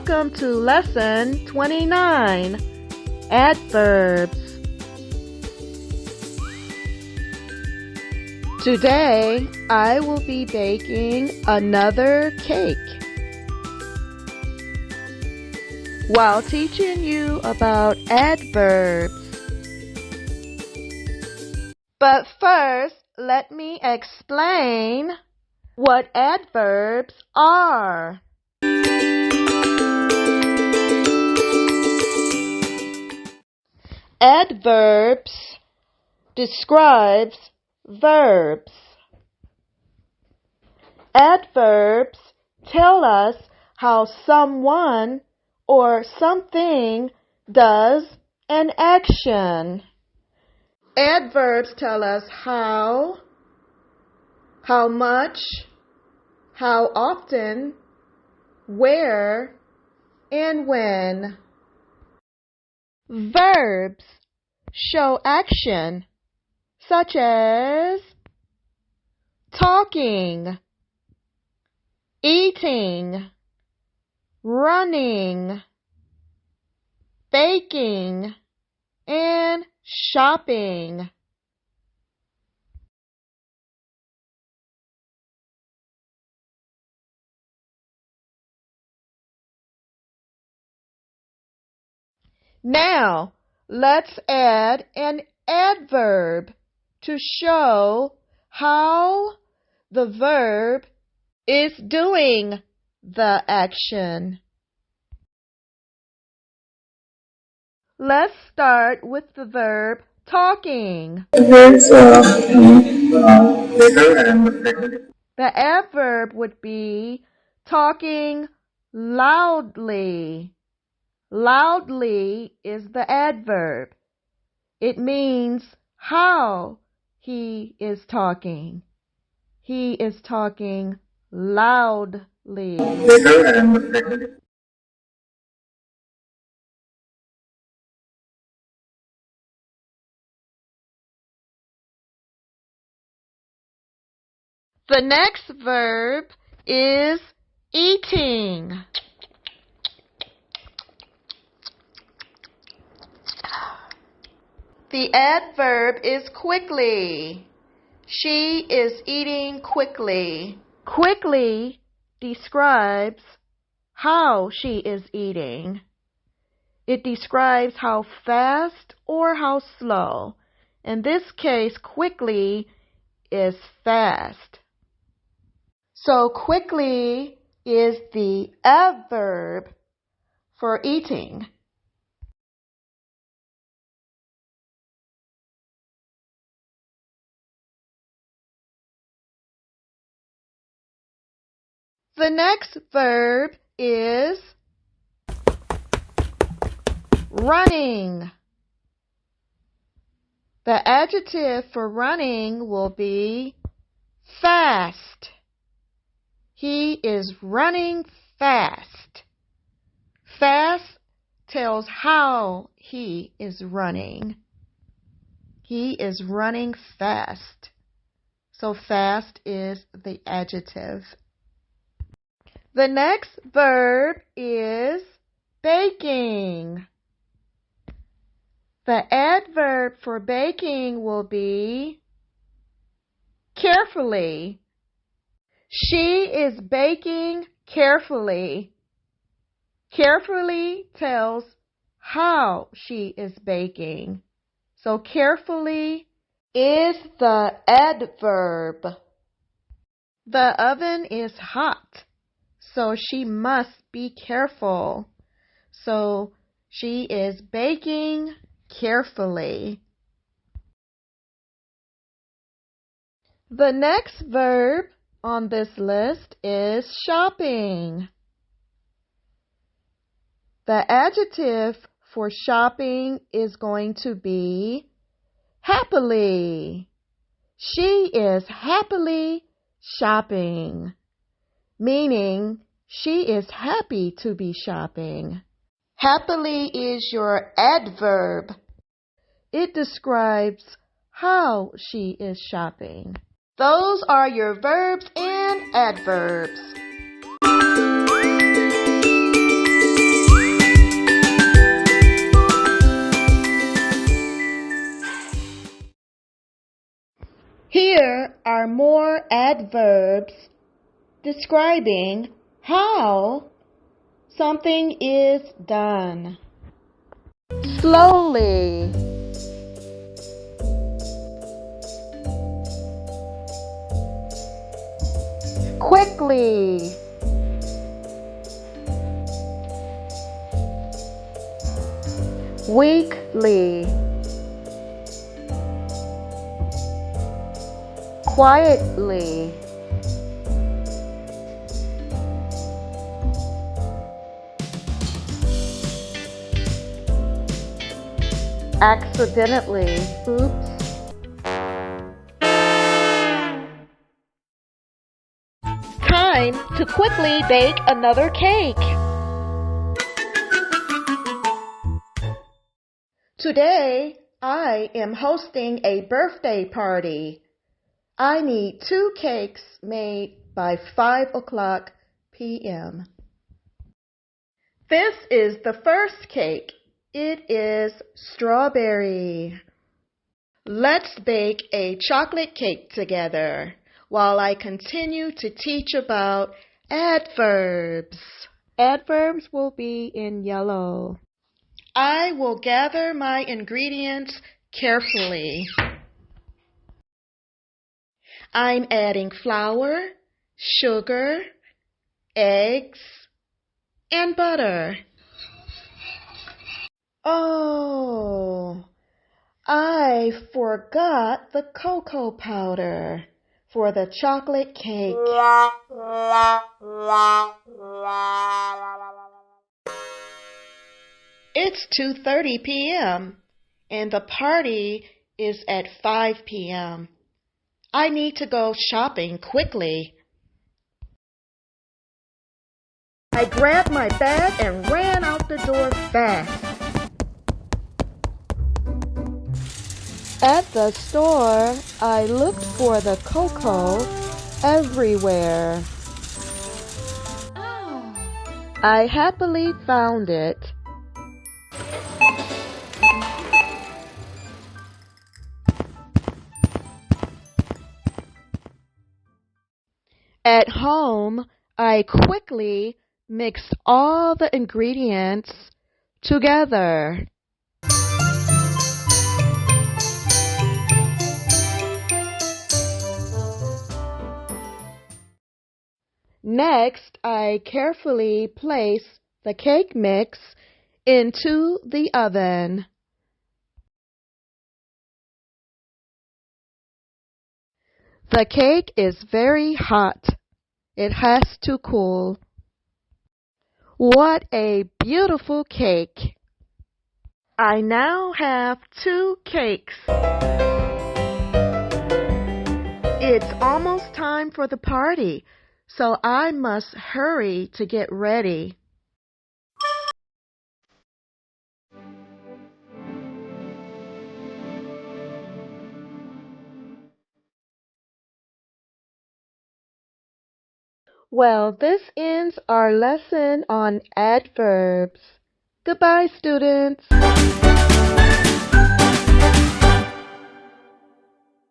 Welcome to Lesson 29, Adverbs. Today, I will be baking another cake. While teaching you about adverbs. But first, let me explain what adverbs are. Adverbs describes verbs. Adverbs tell us how someone or something does an action. Adverbs tell us how much, how often, where, and when. Verbs show action, such as talking, eating, running, baking, and shopping. Now, let's add an adverb to show how the verb is doing the action. Let's start with the verb talking. The adverb would be talking loudly. Loudly is the adverb. It means how he is talking. He is talking loudly. The next verb is eating. The adverb is quickly. She is eating quickly. Quickly describes how she is eating. It describes how fast or how slow. In this case, quickly is fast. So quickly is the adverb for eating. The next verb is running. The adjective for running will be fast. He is running fast. Fast tells how he is running. He is running fast. So fast is the adjective. The next verb is baking. The adverb for baking will be carefully. She is baking carefully. Carefully tells how she is baking. So carefully is the adverb. The oven is hot, so she must be careful. So she is baking carefully. The next verb on this list is shopping. The adjective for shopping is going to be happily. She is happily shopping, meaning she is happy to be shopping. Happily is your adverb. It describes how she is shopping. Those are your verbs and adverbs. are more adverbs describing how something is done. Slowly, quickly, weakly, quietly, accidentally, oops. Time to quickly bake another cake. Today, I am hosting a birthday party. I need 2 cakes made by 5 p.m. This is the first cake. It is strawberry. Let's bake a chocolate cake together while I continue to teach about adverbs. Adverbs will be in yellow. I will gather my ingredients carefully. I'm adding flour, sugar, eggs, and butter. Oh, I forgot the cocoa powder for the chocolate cake. It's 2:30 p.m. and the party is at 5 p.m. I need to go shopping quickly. I grabbed my bag and ran out the door fast. At the store, I looked for the cocoa everywhere. I happily found it. At home, I quickly mixed all the ingredients together. Next, I carefully place the cake mix into the oven. The cake is very hot. It has to cool. What a beautiful cake! I now have 2 cakes. It's almost time for the party, so I must hurry to get ready. Well, this ends our lesson on adverbs. Goodbye, students.